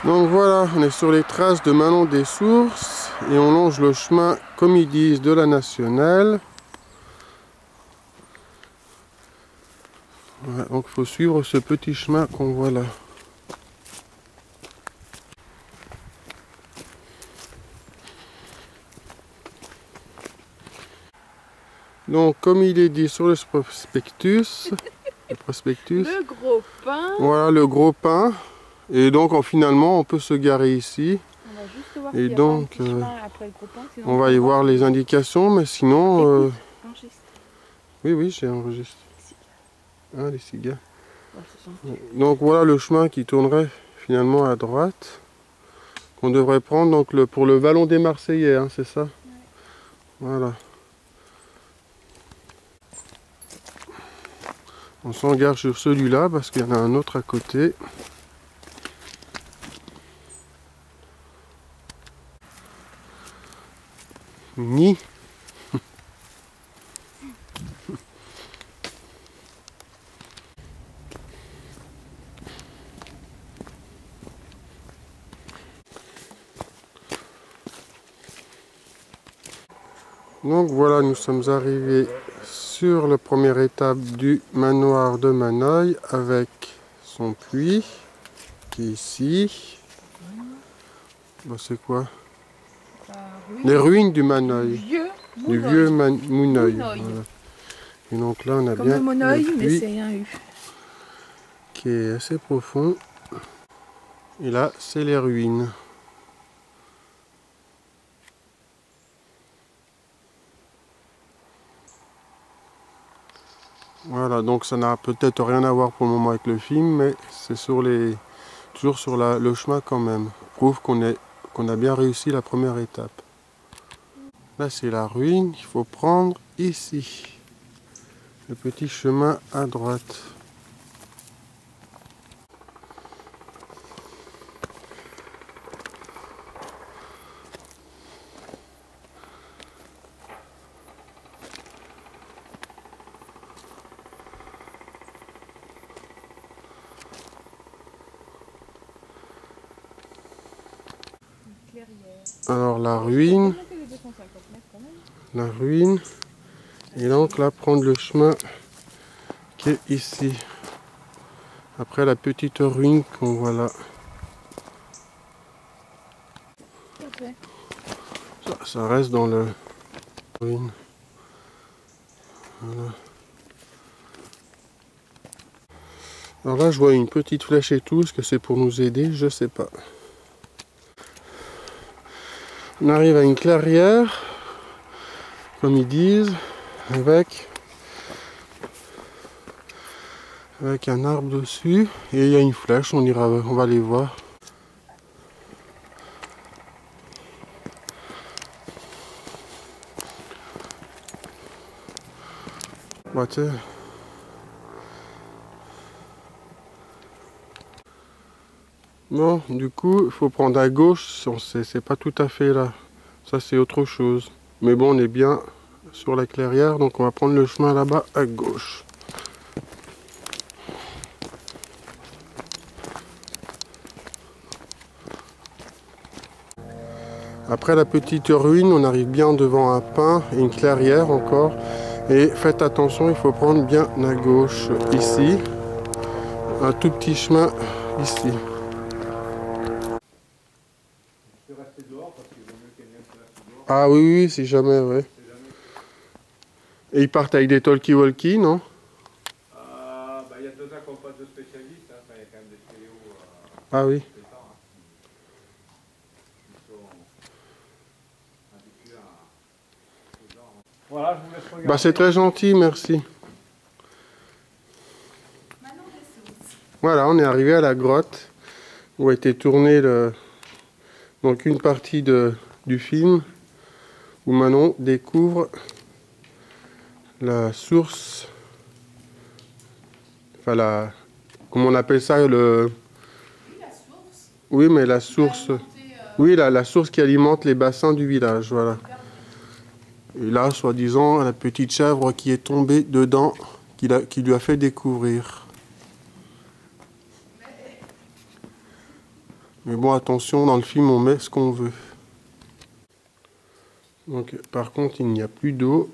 Donc voilà, on est sur les traces de Manon des Sources et on longe le chemin, comme ils disent, de la nationale. Voilà, donc il faut suivre ce petit chemin qu'on voit là. Donc comme il est dit sur le prospectus, le gros pain. Voilà le gros pain. Et donc finalement on peut se garer ici. On va juste voir et donc après le gros pain, on va y voir les indications, mais sinon... Oui, oui, j'ai enregistré. Ah, les cigales. Ouais, donc voilà le chemin qui tournerait finalement à droite. Qu'on devrait prendre donc pour le Vallon des Marseillais, hein, c'est ça? Ouais. Voilà. On s'engage sur celui-là parce qu'il y en a un autre à côté. Ni. Donc voilà, nous sommes arrivés sur la première étape du manoir de Maneuil avec son puits qui est ici. Bah, c'est quoi? Les ruines du Maneuil. Du vieux Mouneuil. Voilà. Et donc là on a comme bien le Moneuil, le mais puits c'est un U. qui est assez profond. Et là c'est les ruines. Voilà, donc ça n'a peut-être rien à voir pour le moment avec le film, mais c'est sur toujours sur le chemin quand même. Prouve qu'on a bien réussi la première étape. Là c'est la ruine, il faut prendre ici. Le petit chemin à droite. Alors la ruine, et donc là prendre le chemin qui est ici. Après la petite ruine qu'on voit là. Ça reste dans le ruine. Voilà. Alors là je vois une petite flèche et tout, est-ce que c'est pour nous aider? Je sais pas. On arrive à une clairière, comme ils disent, avec un arbre dessus, et il y a une flèche, on va aller voir. Bah, non, du coup, il faut prendre à gauche, c'est pas tout à fait là. Ça, c'est autre chose. Mais bon, on est bien sur la clairière, donc on va prendre le chemin là-bas à gauche. Après la petite ruine, on arrive bien devant un pin et une clairière encore. Et faites attention, il faut prendre bien à gauche ici. Un tout petit chemin ici. Ah oui, oui, si jamais, ouais. Et ils partent avec des talkie-walkie, non? Il y a 2 ans qu'on passe de spécialistes, hein. Il y a quand même des stéréos. Ah oui. Voilà, je vous laisse regarder. Bah c'est très gentil, merci. Voilà, on est arrivé à la grotte où a été tourné donc une partie du film où Manon découvre la source, enfin comment on appelle ça, oui, mais la source, oui, la source qui alimente les bassins du village, voilà. Et là, soi-disant, la petite chèvre qui est tombée dedans, qui lui a fait découvrir. Mais bon, attention, dans le film, on met ce qu'on veut. Donc, par contre, il n'y a plus d'eau.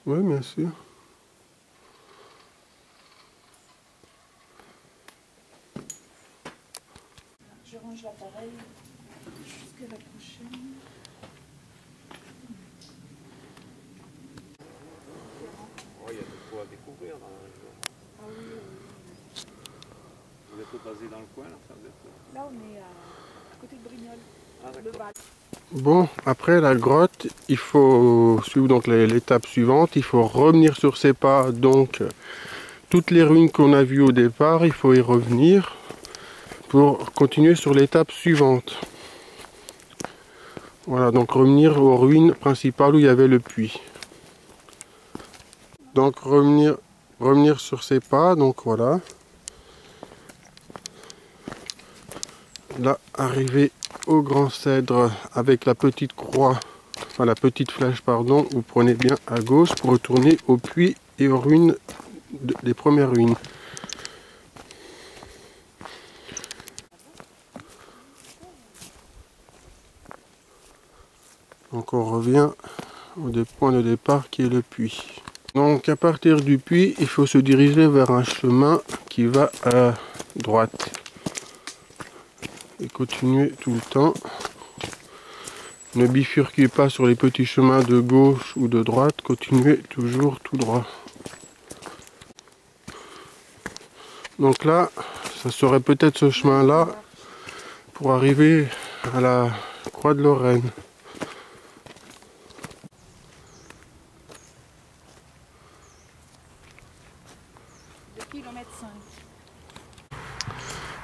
Oui, bien sûr. Je range l'appareil jusqu'à la prochaine. Oh, il y a de quoi découvrir dans la région. Ah oui, Vous êtes basé dans le coin là, ça vous êtes... là on est à côté de Brignoles, Ah le d'accord. Val. Bon, après la grotte, il faut suivre donc l'étape suivante. Il faut revenir sur ses pas. Donc, toutes les ruines qu'on a vues au départ, il faut y revenir pour continuer sur l'étape suivante. Voilà, donc revenir aux ruines principales où il y avait le puits. Donc revenir sur ses pas, donc voilà. Là, arriver au grand cèdre avec la petite croix, enfin la petite flèche, pardon, vous prenez bien à gauche pour retourner au puits et aux ruines, des premières ruines. Donc on revient au point de départ qui est le puits. Donc à partir du puits, il faut se diriger vers un chemin qui va à droite. Et continuer tout le temps. Ne bifurquez pas sur les petits chemins de gauche ou de droite, continuez toujours tout droit. Donc là, ça serait peut-être ce chemin-là pour arriver à la Croix de Lorraine.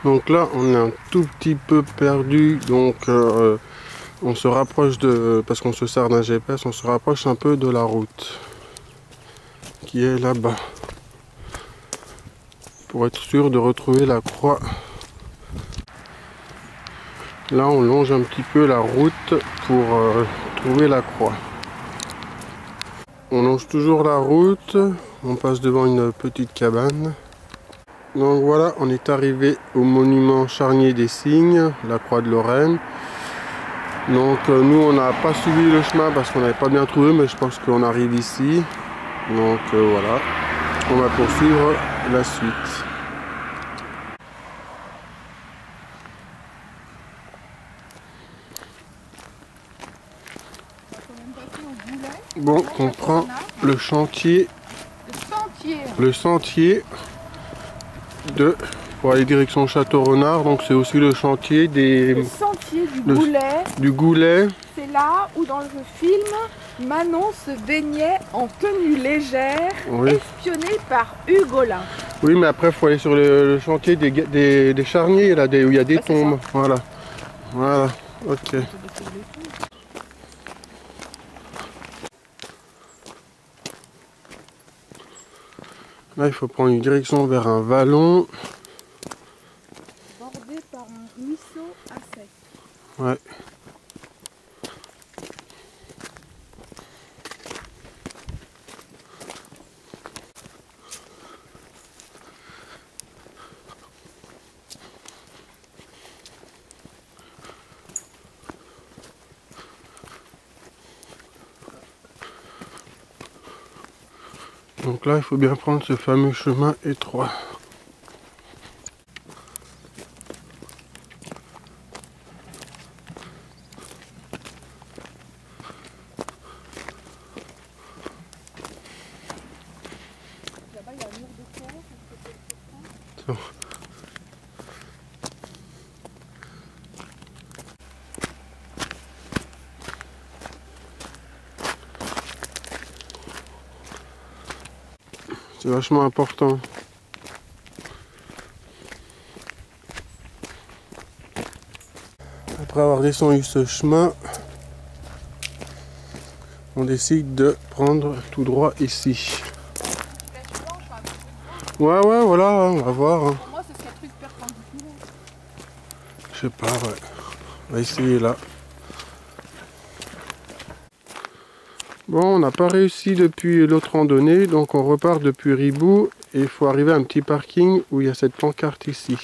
Donc là, on est un tout petit peu perdu, donc on se rapproche parce qu'on se sert d'un GPS, on se rapproche un peu de la route qui est là-bas pour être sûr de retrouver la croix. Là, on longe un petit peu la route pour trouver la croix. On longe toujours la route, on passe devant une petite cabane. Donc voilà, on est arrivé au monument charnier des cygnes, la croix de Lorraine. Donc nous on n'a pas suivi le chemin parce qu'on n'avait pas bien trouvé, mais je pense qu'on arrive ici. Donc voilà, on va poursuivre la suite. Bon, on prend le chantier. Le sentier pour aller direction Château-Renard, donc c'est aussi le chantier Le sentier du Goulet. C'est là où dans le film, Manon se baignait en tenue légère, oui. Espionnée par Hugolin. Oui, mais après il faut aller sur le chantier des charniers, là, où il y a des tombes. Voilà. Voilà, ok. Là, il faut prendre une direction vers un vallon. Bordé par un ruisseau à sec. Ouais. Donc là, il faut bien prendre ce fameux chemin étroit. Là-bas, il y a un mur de terre. C'est vachement important. Après avoir descendu ce chemin, on décide de prendre tout droit ici. Ouais, voilà, on va voir. Hein. Pour moi, ce serait plus perpendiculaire. Je sais pas, ouais. On va essayer là. Bon, on n'a pas réussi depuis l'autre randonnée, donc on repart depuis Ribou et il faut arriver à un petit parking où il y a cette pancarte ici.